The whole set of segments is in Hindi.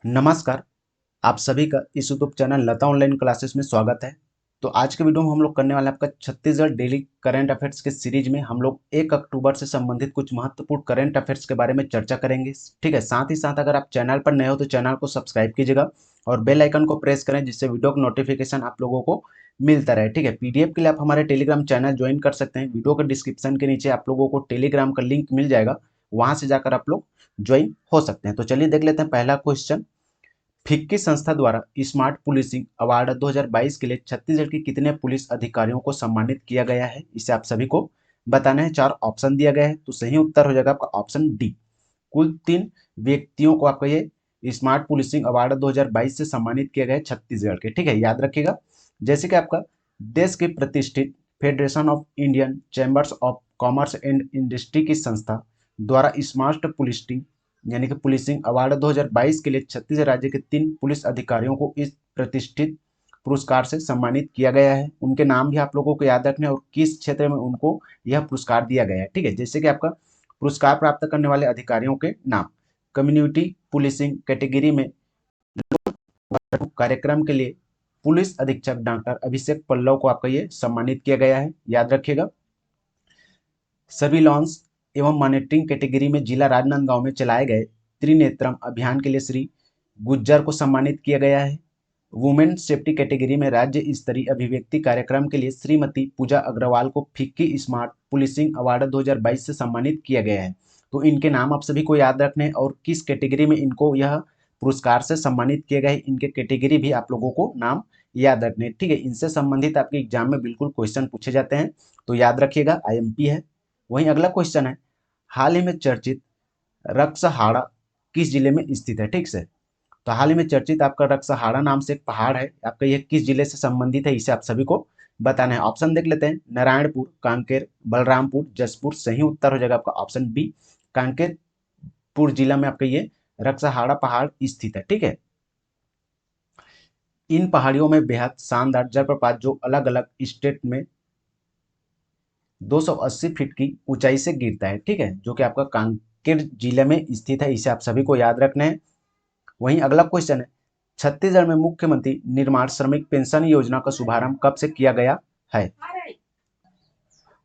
नमस्कार। आप सभी का इस यूट्यूब चैनल लता ऑनलाइन क्लासेस में स्वागत है। तो आज के वीडियो में हम लोग करने वाले हैं आपका छत्तीसगढ़ डेली करंट अफेयर्स के सीरीज में हम लोग 1 अक्टूबर से संबंधित कुछ महत्वपूर्ण करंट अफेयर्स के बारे में चर्चा करेंगे। ठीक है, साथ ही साथ अगर आप चैनल पर नए हो तो चैनल को सब्सक्राइब कीजिएगा और बेल आइकन को प्रेस करें, जिससे वीडियो का नोटिफिकेशन आप लोगों को मिलता रहे। ठीक है, पीडीएफ के लिए आप हमारे टेलीग्राम चैनल ज्वाइन कर सकते हैं। वीडियो के डिस्क्रिप्शन के नीचे आप लोगों को टेलीग्राम का लिंक मिल जाएगा, वहां से जाकर आप लोग ज्वाइन हो सकते हैं। तो चलिए देख लेते हैं पहला क्वेश्चन। फिक्की संस्था द्वारा स्मार्ट पुलिसिंग अवार्ड 2022 के लिए छत्तीसगढ़ के कितने पुलिस अधिकारियों को सम्मानित किया गया है, इसे आप सभी को बताना है। 4 ऑप्शन दिया गया है, तो सही उत्तर हो जाएगा आपका ऑप्शन डी। कुल 3 व्यक्तियों को आपका ये स्मार्ट पुलिसिंग अवार्ड 2022 से सम्मानित किया गया है छत्तीसगढ़ के। ठीक है, याद रखिएगा। जैसे कि आपका देश की प्रतिष्ठित federation of Indian chambers of commerce and industry की संस्था द्वारा स्मार्ट पुलिसिंग यानी कि पुलिसिंग अवार्ड 2022 के लिए छत्तीसगढ़ राज्य के 3 पुलिस अधिकारियों को इस प्रतिष्ठित पुरस्कार से सम्मानित किया गया है। उनके नाम भी आप लोगों को याद रखने और किस क्षेत्र में उनको यह पुरस्कार दिया गया है। ठीक है, जैसे कि आपका पुरस्कार प्राप्त करने वाले अधिकारियों के नाम। कम्युनिटी पुलिसिंग कैटेगरी में कार्यक्रम के लिए पुलिस अधीक्षक डॉक्टर अभिषेक पल्लव को आपका ये सम्मानित किया गया है, याद रखिएगा। सर्विलांस एवं मॉनिटरिंग कैटेगरी में जिला राजनांदगांव में चलाए गए त्रिनेत्रम अभियान के लिए श्री गुज्जर को सम्मानित किया गया है। वुमेन सेफ्टी कैटेगरी में राज्य स्तरीय अभिव्यक्ति कार्यक्रम के लिए श्रीमती पूजा अग्रवाल को फिक्की स्मार्ट पुलिसिंग अवार्ड 2022 से सम्मानित किया गया है। तो इनके नाम आप सभी को याद रखने हैं और किस कैटेगरी में इनको यह पुरस्कार से सम्मानित किए गए, इनके कैटेगरी भी आप लोगों को नाम याद रखने। ठीक है, इनसे संबंधित आपके एग्जाम में बिल्कुल क्वेश्चन पूछे जाते हैं, तो याद रखिएगा, आईएमपी है। वहीं अगला क्वेश्चन है, हाल ही में चर्चित रक्सहाड़ा किस जिले में स्थित है। ठीक से, तो हाल ही में चर्चित आपका रक्सहाड़ा नाम से एक पहाड़ है, आपका यह किस जिले से संबंधित है, इसे आप सभी को बताना है। ऑप्शन देख लेते हैं, नारायणपुर, कांकेर, बलरामपुर, जसपुर। सही उत्तर हो जाएगा आपका ऑप्शन बी, कांकेरपुर जिला में आपका ये रक्सहाड़ा पहाड़ स्थित है। ठीक है, इन पहाड़ियों में बेहद शानदार जलप्रपात जो अलग अलग स्टेट में 280 फीट की ऊंचाई से गिरता है। ठीक है, जो कि आपका कांकेर जिले में स्थित है, इसे आप सभी को याद रखना है। वहीं अगला क्वेश्चन है, छत्तीसगढ़ में मुख्यमंत्री निर्माण श्रमिक पेंशन योजना का शुभारंभ कब से किया गया है।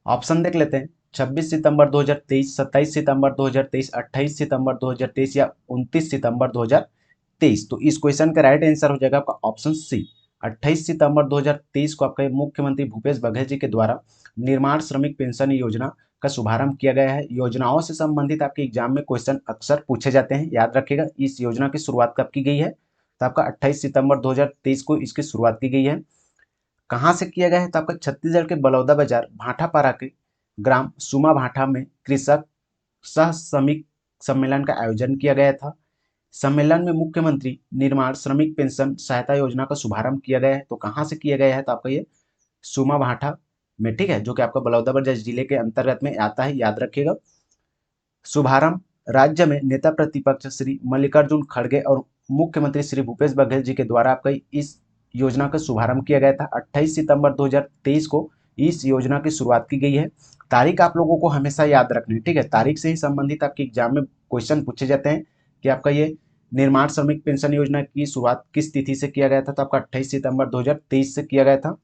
ऑप्शन देख लेते हैं, 26 सितंबर 2023, 27 सितंबर 2023, 28 सितंबर 2023 या 29 सितंबर 2023। तो इस क्वेश्चन का राइट आंसर हो जाएगा आपका ऑप्शन सी, 28 सितंबर 2023 को आपका मुख्यमंत्री भूपेश बघेल जी के द्वारा निर्माण श्रमिक पेंशन योजना का शुभारंभ किया गया है। योजनाओं से संबंधित आपके एग्जाम में क्वेश्चन अक्सर पूछे जाते हैं, याद रखिएगा। इस योजना की शुरुआत कब की गई है, तो आपका 28 सितंबर 2023 को इसकी शुरुआत की गई है। कहाँ से किया गया है, तो आपका छत्तीसगढ़ के बलौदा बाजार भाटापारा के ग्राम सुमा भाटा में कृषक सह श्रमिक सम्मेलन का आयोजन किया गया था। सम्मेलन में मुख्यमंत्री निर्माण श्रमिक पेंशन सहायता योजना का शुभारंभ किया गया है। तो कहाँ से किया गया है, तो आपका ये सुमा भाटा में। ठीक है, जो कि आपका बलौदाबाजार जिले के अंतर्गत में आता है, याद रखिएगा। शुभारंभ राज्य में नेता प्रतिपक्ष श्री मल्लिकार्जुन खड़गे और मुख्यमंत्री श्री भूपेश बघेल जी के द्वारा आपका इस योजना का शुभारंभ किया गया था। 28 सितंबर 2023 को इस योजना की शुरुआत की गई है। तारीख आप लोगों को हमेशा याद रखनी है। ठीक है, तारीख से ही संबंधित आपके एग्जाम में क्वेश्चन पूछे जाते हैं कि आपका ये निर्माण श्रमिक पेंशन योजना की शुरुआत किस तिथि से किया गया था, तो आपका 28 सितंबर 2023 से किया गया था।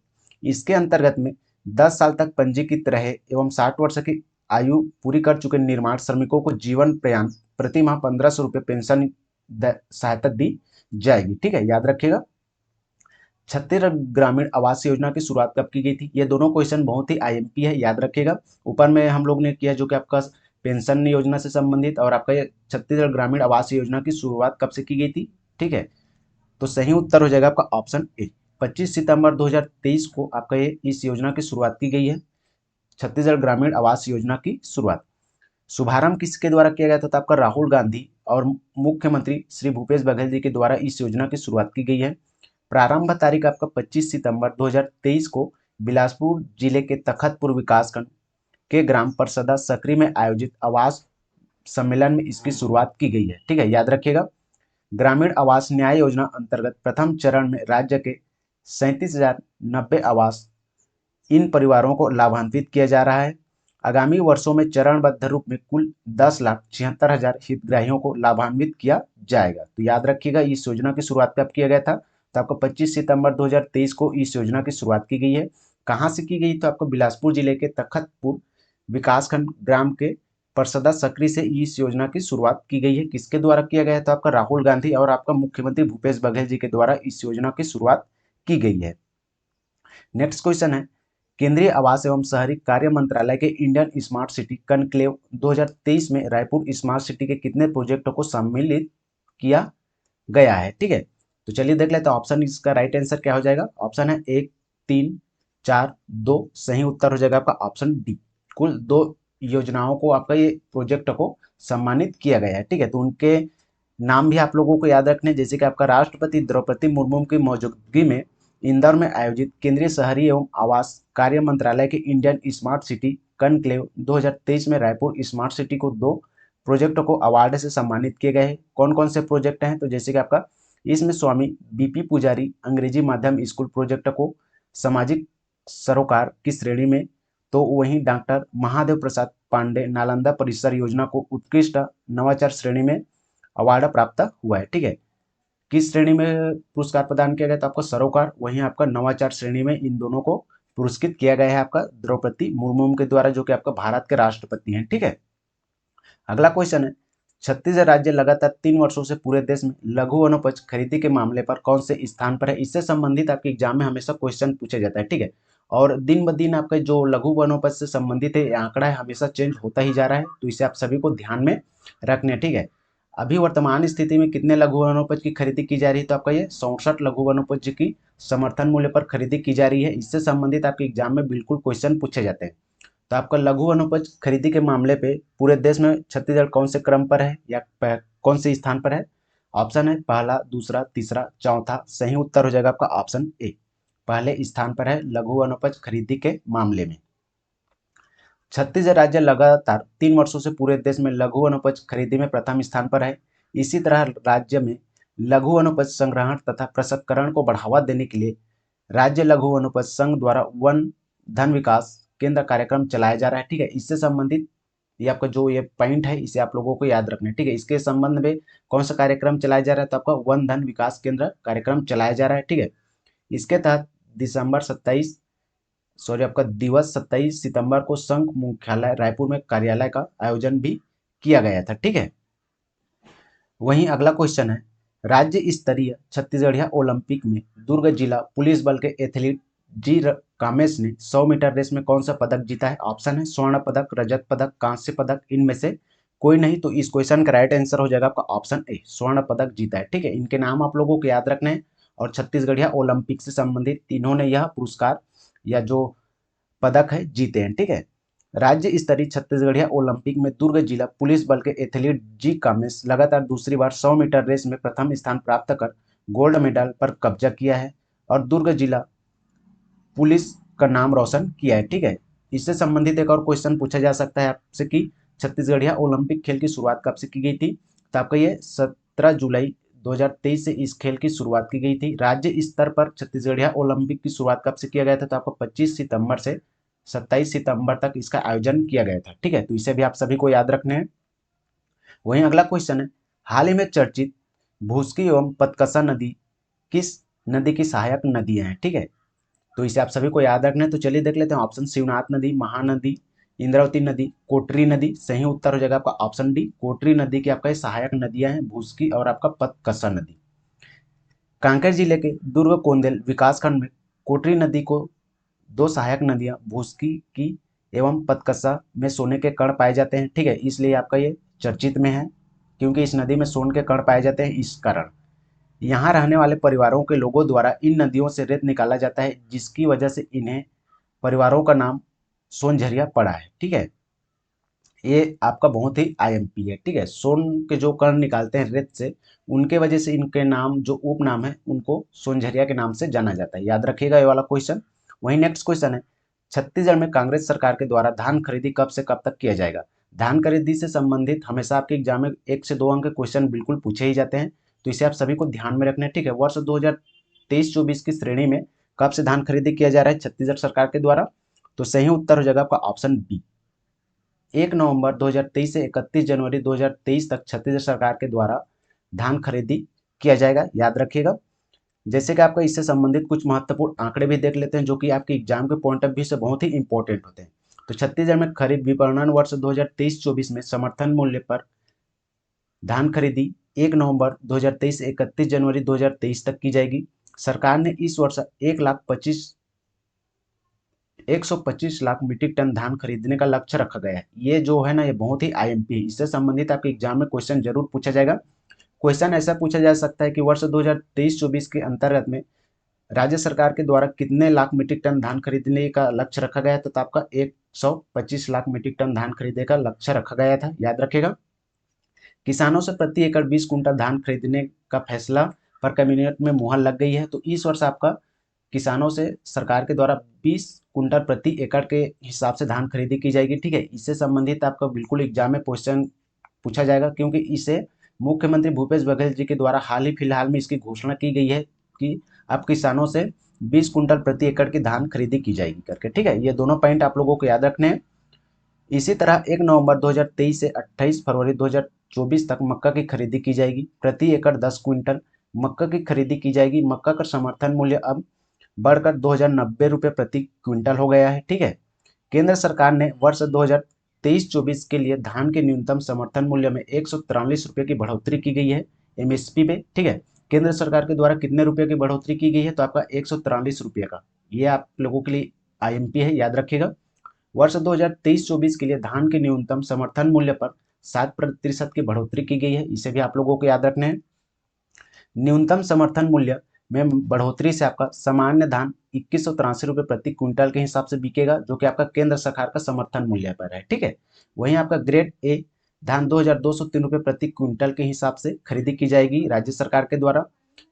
इसके अंतर्गत में 10 साल तक पंजीकृत रहे एवं 60 वर्ष की आयु पूरी कर चुके निर्माण श्रमिकों को जीवन प्रयाण प्रति माह 1500 रुपये पेंशन सहायता दी जाएगी। ठीक है, याद रखिएगा। छत्तीसगढ़ ग्रामीण आवास योजना की शुरुआत कब की गई थी, ये दोनों क्वेश्चन बहुत ही आईएमपी है, याद रखिएगा। ऊपर में हम लोग ने किया जो कि आपका पेंशन योजना से संबंधित, और आपका ये छत्तीसगढ़ ग्रामीण आवास योजना की शुरुआत कब से की गई थी। ठीक है, तो सही उत्तर हो जाएगा आपका ऑप्शन ए, 25 सितंबर 2023 को आपका ये इस योजना की शुरुआत की गई है, छत्तीसगढ़ ग्रामीण आवास योजना की शुरुआत। शुभारंभ किसके द्वारा किया गया था, तो आपका राहुल गांधी और मुख्यमंत्री श्री भूपेश बघेल जी के द्वारा इस योजना की शुरुआत की गई है। प्रारंभ तारीख आपका 25 सितंबर 2023 को बिलासपुर जिले के तखतपुर विकासखंड के ग्राम परसदा सकरी में आयोजित आवास सम्मेलन में इसकी शुरुआत की गई है। ठीक है, याद रखिएगा। ग्रामीण आवास न्याय योजना अंतर्गत प्रथम चरण में राज्य के 37,090 आवास इन परिवारों को लाभान्वित किया जा रहा है। आगामी वर्षों में चरणबद्ध रूप में कुल 10,76,000 हितग्राहियों को लाभान्वित किया जाएगा। तो याद रखिएगा इस योजना की शुरुआत कब किया गया था, तो आपको 25 सितंबर 2023 को इस योजना की शुरुआत की गई है। कहाँ से की गई, तो आपको बिलासपुर जिले के तखतपुर विकासखंड ग्राम के परसदा सकरी से इस योजना की शुरुआत की गई है। किसके द्वारा किया गया है, तो आपका राहुल गांधी और आपका मुख्यमंत्री भूपेश बघेल जी के द्वारा इस योजना की शुरुआत की गई है। नेक्स्ट क्वेश्चन है, केंद्रीय आवास एवं शहरी कार्य मंत्रालय के इंडियन स्मार्ट सिटी कनक्लेव 2023 में रायपुर स्मार्ट सिटी के कितने प्रोजेक्टों को सम्मिलित किया गया है। ठीक है, तो चलिए देख लेते हैं ऑप्शन, इसका राइट आंसर क्या हो जाएगा। ऑप्शन है 1, 3, 4, 2। सही उत्तर हो जाएगा आपका ऑप्शन डी। कुल 2 योजनाओं को आपका ये प्रोजेक्ट को सम्मानित किया गया है। ठीक है, तो उनके नाम भी आप लोगों को याद रखने, जैसे कि आपका राष्ट्रपति द्रौपदी मुर्मू की मौजूदगी में इंदौर में आयोजित केंद्रीय शहरी एवं आवास कार्य मंत्रालय के इंडियन स्मार्ट सिटी कनक्लेव 2023 में रायपुर स्मार्ट सिटी को 2 प्रोजेक्टों को अवार्ड से सम्मानित किए गए हैं। कौन कौन से प्रोजेक्ट हैं, तो जैसे कि आपका इसमें स्वामी बीपी पुजारी अंग्रेजी माध्यम स्कूल प्रोजेक्ट को सामाजिक सरोकार की श्रेणी में, तो वहीं डॉक्टर महादेव प्रसाद पांडे नालंदा परिसर योजना को उत्कृष्ट नवाचार श्रेणी में अवार्ड प्राप्त हुआ है। ठीक है, किस श्रेणी में पुरस्कार प्रदान किया गया, तो आपका सरोकार, वहीं आपका नवाचार श्रेणी में इन दोनों को पुरस्कृत किया गया है आपका द्रौपदी मुर्मू के द्वारा, जो कि आपका भारत के राष्ट्रपति हैं। ठीक है, अगला क्वेश्चन है, छत्तीसगढ़ राज्य लगातार 3 वर्षों से पूरे देश में लघु वनोपज खरीदी के मामले पर कौन से स्थान पर है। इससे संबंधित आपके एग्जाम में हमेशा क्वेश्चन पूछे जाता है। ठीक है, और दिन ब दिन आपका जो लघु वनोपज से संबंधित है आंकड़ा है हमेशा चेंज होता ही जा रहा है, तो इसे आप सभी को ध्यान में रखने। ठीक है, अभी वर्तमान स्थिति में कितने लघु वनोपज की खरीदी की जा रही है, तो आपका ये 67 लघु वनोपज की समर्थन मूल्य पर खरीदी की जा रही है। इससे संबंधित आपके एग्जाम में बिल्कुल क्वेश्चन पूछे जाते हैं। तो आपका लघु वनोपज खरीदी के मामले पे पूरे देश में छत्तीसगढ़ कौन से क्रम पर है या कौन से स्थान पर है। ऑप्शन है पहला, दूसरा, तीसरा, चौथा। सही उत्तर हो जाएगा आपका ऑप्शन ए, पहले स्थान पर है लघु वनोपज खरीदी के मामले में। छत्तीसगढ़ राज्य लगातार 3 वर्षों से पूरे देश में लघु वनोपज खरीदी में प्रथम स्थान पर है। इसी तरह राज्य में लघु वनोपज संग्रहण तथा प्रसंस्करण को बढ़ावा देने के लिए राज्य लघु वनोपज संघ द्वारा वन धन विकास केंद्र कार्यक्रम चलाया जा रहा है। ठीक है, इससे संबंधित ये आपका जो ये पॉइंट है इसे आप लोगों को याद रखना है। ठीक है, इसके संबंध में कौन सा कार्यक्रम चलाया जा रहा है, तो आपका वन धन विकास केंद्र कार्यक्रम चलाया जा रहा है। ठीक है, इसके तहत आपका दिवस 27 सितंबर को संघ मुख्यालय रायपुर में कार्यालय का आयोजन भी किया गया था। ठीक है, वहीं अगला क्वेश्चन है, राज्य स्तरीय छत्तीसगढ़िया ओलंपिक में दुर्ग जिला पुलिस बल के एथलीट जी कामेश ने 100 मीटर रेस में कौन सा पदक जीता है। ऑप्शन है स्वर्ण पदक, रजत पदक, कांस्य पदक, इनमें से कोई नहीं। तो इस क्वेश्चन का राइट आंसर हो जाएगा आपका ऑप्शन ए, स्वर्ण पदक जीता है। ठीक है, इनके नाम आप लोगों को याद रखने हैं और छत्तीसगढ़िया ओलंपिक से संबंधित इन्होंने यह पुरस्कार या जो पदक है जीते हैं। ठीक है, राज्य स्तरीय छत्तीसगढ़िया ओलंपिक में दुर्ग जिला पुलिस बल के एथलीट जी कामेश लगातार दूसरी बार 100 मीटर रेस में प्रथम स्थान प्राप्त कर गोल्ड मेडल पर कब्जा किया है और दुर्ग जिला पुलिस का नाम रोशन किया है। ठीक है, इससे संबंधित एक और क्वेश्चन पूछा जा सकता है आपसे कि छत्तीसगढ़िया ओलंपिक खेल की शुरुआत कब से की गई थी, तो आपका ये 17 जुलाई 2023 से इस खेल की शुरुआत की गई थी। राज्य स्तर पर छत्तीसगढ़िया ओलंपिक की शुरुआत कब से किया गया था, तो आपको 25 सितंबर से 27 सितंबर तक इसका आयोजन किया गया था। ठीक है, तो इसे भी आप सभी को याद रखने हैं। वहीं अगला क्वेश्चन है, हाल ही में चर्चित भूस्की एवं पतकसा नदी किस नदी की सहायक नदियां हैं। ठीक है, तो इसे आप सभी को याद रखना है। तो चलिए देख लेते हैं ऑप्शन, शिवनाथ नदी, महानदी, इंद्रावती नदी, कोटरी नदी। सही उत्तर हो जाएगा आपका ऑप्शन डी, कोटरी नदी की आपका सहायक नदियां हैं भूस्की और आपका पतकसा नदी। कांकेर जिले के दुर्ग कोंदेल विकासखंड में कोटरी नदी को 2 सहायक नदियां भूस्की की एवं पतकसा में सोने के कण पाए जाते हैं। ठीक है, इसलिए आपका ये चर्चित में है क्योंकि इस नदी में सोने के कण पाए जाते हैं। इस कारण यहाँ रहने वाले परिवारों के लोगों द्वारा इन नदियों से रेत निकाला जाता है, जिसकी वजह से इन्हें परिवारों का नाम सोनझरिया पड़ा है। ठीक है, ये आपका बहुत ही आईएमपी है। ठीक है, सोन के जो कण निकालते हैं रेत से, उनके वजह से इनके नाम जो उपनाम है उनको सोनझरिया के नाम से जाना जाता है। याद रखिएगा ये वाला क्वेश्चन। वहीं नेक्स्ट क्वेश्चन है, छत्तीसगढ़ में कांग्रेस सरकार के द्वारा धान खरीदी कब से कब तक किया जाएगा। धान खरीदी से संबंधित हमेशा आपके एग्जाम में 1 से 2 अंक के क्वेश्चन बिल्कुल पूछे ही जाते हैं, तो इसे आप सभी को ध्यान में रखना है। ठीक है, वर्ष 2023-24 की श्रेणी में कब से धान खरीदी किया जा रहा है छत्तीसगढ़ सरकार के द्वारा, तो सही उत्तर हो जाएगा आपका ऑप्शन बी, 1 नवंबर 2023 से 31 जनवरी 2023 तक छत्तीसगढ़ सरकार के द्वारा धान खरीदी किया जाएगा, याद रखिएगा। जैसे कि आपका इससे संबंधित कुछ महत्वपूर्ण आंकड़े भी देख लेते हैं जो कि आपके एग्जाम के पॉइंट ऑफ व्यू से बहुत ही इंपॉर्टेंट होते हैं। तो छत्तीसगढ़ में खरीफ विपणन वर्ष 2023-24 में समर्थन मूल्य पर धान खरीदी 1 नवंबर 2023 से 31 जनवरी 2023 तक की जाएगी। सरकार ने इस वर्ष 125 लाख मीट्रिक टन धान खरीदने का लक्ष्य रखा गया है। ये जो है ना, ये बहुत ही आईएमपी है, इससे संबंधित आपके एग्जाम में क्वेश्चन जरूर पूछा जाएगा। क्वेश्चन ऐसा पूछा जा सकता है कि वर्ष 2023-24 के अंतर्गत में राज्य सरकार के द्वारा कितने लाख मीट्रिक टन धान खरीदने का लक्ष्य रखा गया था, तो आपका 125 लाख मीट्रिक टन धान खरीदने का लक्ष्य रखा गया था, याद रखेगा। किसानों से प्रति एकड़ 20 कुंटल धान खरीदने का फैसला पर कैबिनेट में मुहर लग गई है। तो इस वर्ष आपका किसानों से सरकार के द्वारा 20 कुंटल प्रति एकड़ के हिसाब से धान खरीदी की जाएगी, ठीक है। इससे संबंधित आपका बिल्कुल एग्जाम में क्वेश्चन पूछा जाएगा, क्योंकि इसे मुख्यमंत्री भूपेश बघेल जी के द्वारा हाल ही फिलहाल में इसकी घोषणा की गई है कि अब किसानों से 20 कुंटल प्रति एकड़ की धान खरीदी की जाएगी करके, ठीक है। ये दोनों पॉइंट आप लोगों को याद रखने हैं। इसी तरह 1 नवंबर 2023 से 28 फरवरी 2024 तक मक्का की खरीदी की जाएगी। प्रति एकड़ 10 क्विंटल मक्का की खरीदी की जाएगी। मक्का का समर्थन मूल्य अब बढ़कर 2090 रुपये प्रति क्विंटल हो गया है, ठीक है। केंद्र सरकार ने वर्ष 2023-24 के लिए धान के न्यूनतम समर्थन मूल्य में 143 रुपये की बढ़ोतरी की गई है एमएसपी पे, ठीक है। केंद्र सरकार के द्वारा कितने रुपये की बढ़ोतरी की गई है, तो आपका 143 रुपये का। ये आप लोगों के लिए आईएमपी है, याद रखिएगा। वर्ष 2023-24 के लिए धान के न्यूनतम समर्थन मूल्य पर 7% की बढ़ोतरी की गई है, इसे भी आप लोगों को याद रखना है। न्यूनतम समर्थन मूल्य में बढ़ोतरी से आपका सामान्य धान 2183 रुपये प्रति क्विंटल के हिसाब से बिकेगा, जो कि आपका केंद्र सरकार का समर्थन मूल्य पर है, ठीक है। वहीं आपका ग्रेड ए धान 2203 रुपये प्रति क्विंटल के हिसाब से खरीदी की जाएगी राज्य सरकार के द्वारा।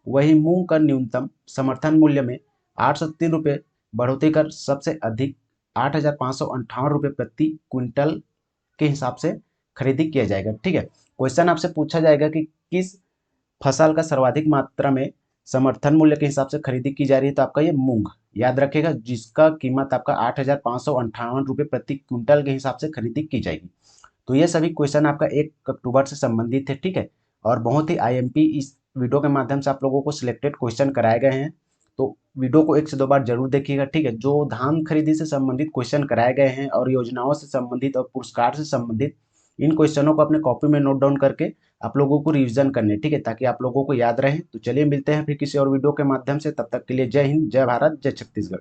वहीं मूंग का न्यूनतम समर्थन मूल्य में 803 रुपये बढ़ोतरी कर सबसे अधिक 8,558 रुपये प्रति क्विंटल के हिसाब से खरीदी किया जाएगा, ठीक है। क्वेश्चन आपसे पूछा जाएगा कि किस फसल का सर्वाधिक मात्रा में समर्थन मूल्य के हिसाब से खरीदी की जा रही है, तो आपका ये मूंग, याद रखेगा, जिसका कीमत आपका 8,558 रुपये प्रति क्विंटल के हिसाब से खरीदी की जाएगी। तो ये सभी क्वेश्चन आपका 1 अक्टूबर से संबंधित है, ठीक है। और बहुत ही आईएमपी इस वीडियो के माध्यम से आप लोगों को सिलेक्टेड क्वेश्चन कराए गए हैं, तो वीडियो को 1 से 2 बार जरूर देखिएगा, ठीक है। जो धान खरीदी से संबंधित क्वेश्चन कराए गए हैं और योजनाओं से संबंधित और पुरस्कार से संबंधित, इन क्वेश्चनों को अपने कॉपी में नोट डाउन करके आप लोगों को रिवीजन करने, ठीक है, ताकि आप लोगों को याद रहे। तो चलिए मिलते हैं फिर किसी और वीडियो के माध्यम से, तब तक के लिए जय हिंद, जय भारत, जय छत्तीसगढ़।